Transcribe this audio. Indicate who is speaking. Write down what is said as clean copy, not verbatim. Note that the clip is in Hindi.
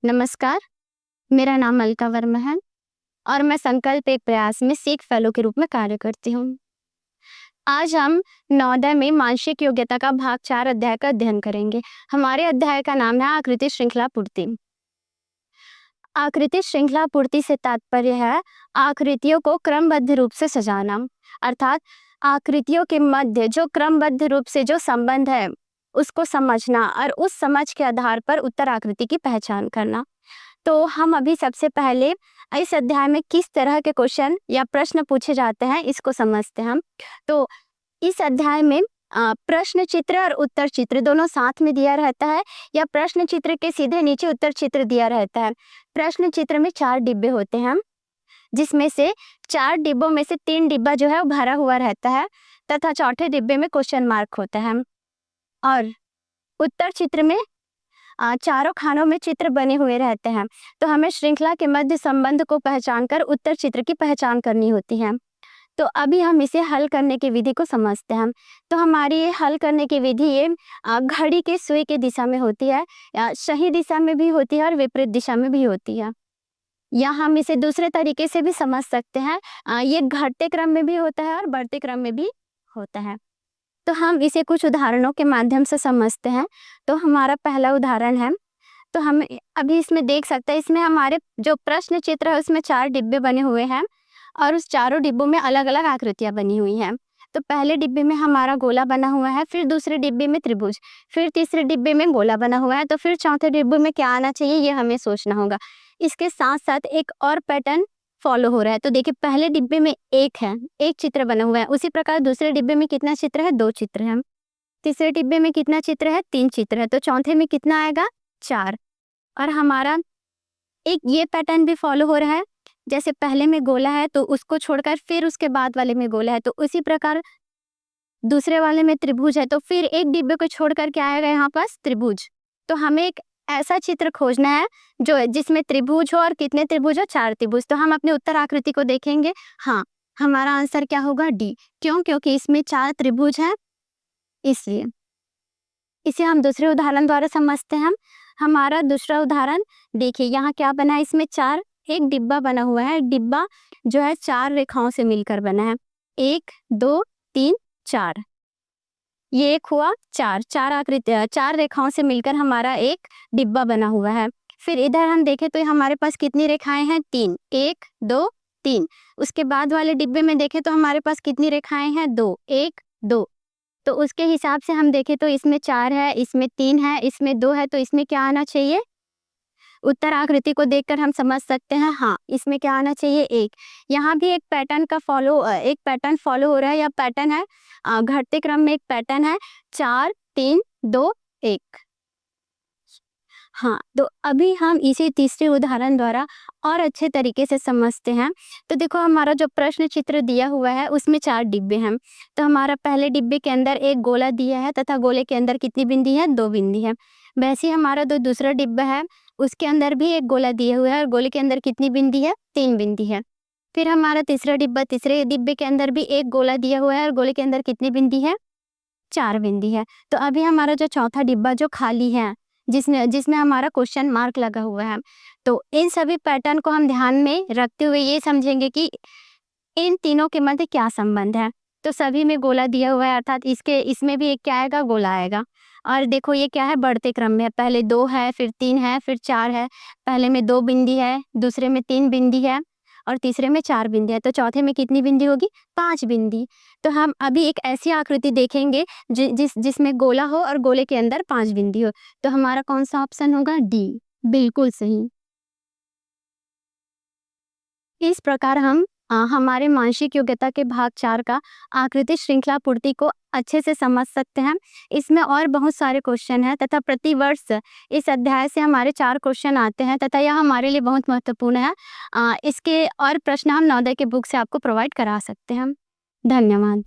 Speaker 1: नमस्कार, मेरा नाम अलका वर्मा है और मैं संकल्प एक प्रयास में सीख फेलो के रूप में कार्य करती हूँ। आज हम नवोदय में मानसिक योग्यता का भाग 4 अध्याय का अध्ययन करेंगे। हमारे अध्याय का नाम है आकृति श्रृंखला पूर्ति। आकृति श्रृंखला पूर्ति से तात्पर्य है आकृतियों को क्रमबद्ध रूप से सजाना, अर्थात आकृतियों के मध्य जो क्रमबद्ध रूप से जो संबंध है उसको समझना और उस समझ के आधार पर उत्तर आकृति की पहचान करना। तो हम अभी सबसे पहले इस अध्याय में किस तरह के क्वेश्चन या प्रश्न पूछे जाते हैं इसको समझते हैं। तो इस अध्याय में प्रश्न चित्र और उत्तर चित्र दोनों साथ में दिया रहता है या प्रश्न चित्र के सीधे नीचे उत्तर चित्र दिया रहता है। प्रश्न चित्र में 4 डिब्बे होते हैं, जिसमें से 4 डिब्बों में से 3 डिब्बा जो है वो भरा हुआ रहता है तथा चौथे डिब्बे में क्वेश्चन मार्क होता है। और उत्तर चित्र में चारों खानों में चित्र बने हुए रहते हैं। तो हमें श्रृंखला के मध्य संबंध को पहचान कर उत्तर चित्र की पहचान करनी होती है। तो अभी हम इसे हल करने की विधि को समझते हैं। तो हमारी ये हल करने की विधि ये घड़ी के सुई की दिशा में होती है, सही दिशा में भी होती है और विपरीत दिशा में भी होती है। या हम इसे दूसरे तरीके से भी समझ सकते हैं, ये घटते क्रम में भी होता है और बढ़ते क्रम में भी होता है। तो हम इसे कुछ उदाहरणों के माध्यम से समझते हैं। तो हमारा पहला उदाहरण है, तो हम अभी इसमें देख सकते हैं, इसमें हमारे जो प्रश्न चित्र है उसमें 4 डिब्बे बने हुए हैं और उस चारों डिब्बों में अलग अलग आकृतियां बनी हुई हैं। तो पहले डिब्बे में हमारा गोला बना हुआ है, फिर दूसरे डिब्बे में त्रिभुज, फिर तीसरे डिब्बे में गोला बना हुआ है, तो फिर चौथे डिब्बे में क्या आना चाहिए ये हमें सोचना होगा। इसके साथ साथ एक और पैटर्न फॉलो हो रहा है। तो देखिए पहले डिब्बे में एक है, एक चित्र बना हुआ है, उसी प्रकार दूसरे डिब्बे में कितना चित्र है, 2 चित्र हैं। तीसरे डिब्बे में कितना चित्र है, 3 चित्र है। तो चौथे में कितना आएगा, 4। और हमारा एक ये पैटर्न भी फॉलो हो रहा है, जैसे पहले में गोला है तो उसको छोड़कर फिर उसके बाद वाले में गोला है, तो उसी प्रकार दूसरे वाले में त्रिभुज है तो फिर एक डिब्बे को छोड़कर क्या आएगा यहाँ पास, त्रिभुज। तो हमें एक ऐसा चित्र खोजना है जो जिसमें त्रिभुज हो और कितने त्रिभुज हो, 4 त्रिभुज। तो हम अपने उत्तर आकृति को देखेंगे, हाँ हमारा आंसर क्या होगा, डी। क्यों? क्योंकि इसमें 4 त्रिभुज हैं, इसलिए। इसे हम दूसरे उदाहरण द्वारा समझते हैं। हमारा दूसरा उदाहरण देखिए, यहाँ क्या बना है, इसमें 4 एक डिब्बा बना हुआ है। डिब्बा जो है 4 रेखाओं से मिलकर बना है, 1 2 3 4। ये एक हुआ 4 आकृति 4 रेखाओं से मिलकर हमारा एक डिब्बा बना हुआ है। फिर इधर हम देखें तो हमारे पास कितनी रेखाएं हैं, 3, 1 2 3। उसके बाद वाले डिब्बे में देखें तो हमारे पास कितनी रेखाएं हैं, 2, 1 2। तो उसके हिसाब से हम देखें तो इसमें 4 है, इसमें 3 है, इसमें 2 है, तो इसमें क्या आना चाहिए, उत्तर आकृति को देखकर हम समझ सकते हैं, हाँ इसमें क्या आना चाहिए, 1। यहाँ भी एक पैटर्न फॉलो हो रहा है, या पैटर्न है घटते क्रम में एक पैटर्न है, 4 3 2 1। हाँ, तो अभी हम इसी तीसरे उदाहरण द्वारा और अच्छे तरीके से समझते हैं। तो देखो हमारा जो प्रश्न चित्र दिया हुआ है उसमें 4 डिब्बे हैं। तो हमारा पहले डिब्बे के अंदर एक गोला दिया है तथा गोले के अंदर कितनी बिंदी है, 2 बिंदी है। वैसे ही हमारा जो दूसरा डिब्बा है उसके अंदर भी एक गोला दिया हुआ है और गोले के अंदर कितनी बिंदी है, 3 बिंदी है। फिर हमारा तीसरे डिब्बे के अंदर भी एक गोला दिया हुआ है और गोले के अंदर कितनी बिंदी है, 4 बिंदी है। तो अभी हमारा जो चौथा डिब्बा जो खाली है, जिसमें हमारा क्वेश्चन मार्क लगा हुआ है, तो इन सभी पैटर्न को हम ध्यान में रखते हुए ये समझेंगे कि इन तीनों के मध्य क्या संबंध है। तो सभी में गोला दिया हुआ है, अर्थात इसमें भी एक क्या आएगा, गोला आएगा। और देखो ये क्या है, बढ़ते क्रम में है, पहले 2 है, फिर 3 है, फिर 4 है। पहले में 2 बिंदी है, दूसरे में 3 बिंदी है और तीसरे में 4 बिंदी है। तो चौथे में कितनी बिंदी होगी, 5 बिंदी। तो हम अभी एक ऐसी आकृति देखेंगे जिसमें गोला हो और गोले के अंदर 5 बिंदी हो। तो हमारा कौन सा ऑप्शन होगा, डी, बिल्कुल सही। इस प्रकार हम हमारे मानसिक योग्यता के भाग 4 का आकृति श्रृंखला पूर्ति को अच्छे से समझ सकते हैं। इसमें और बहुत सारे क्वेश्चन हैं तथा प्रति वर्ष इस अध्याय से हमारे 4 क्वेश्चन आते हैं तथा यह हमारे लिए बहुत महत्वपूर्ण है। इसके और प्रश्न हम नवोदय के बुक से आपको प्रोवाइड करा सकते हैं। धन्यवाद।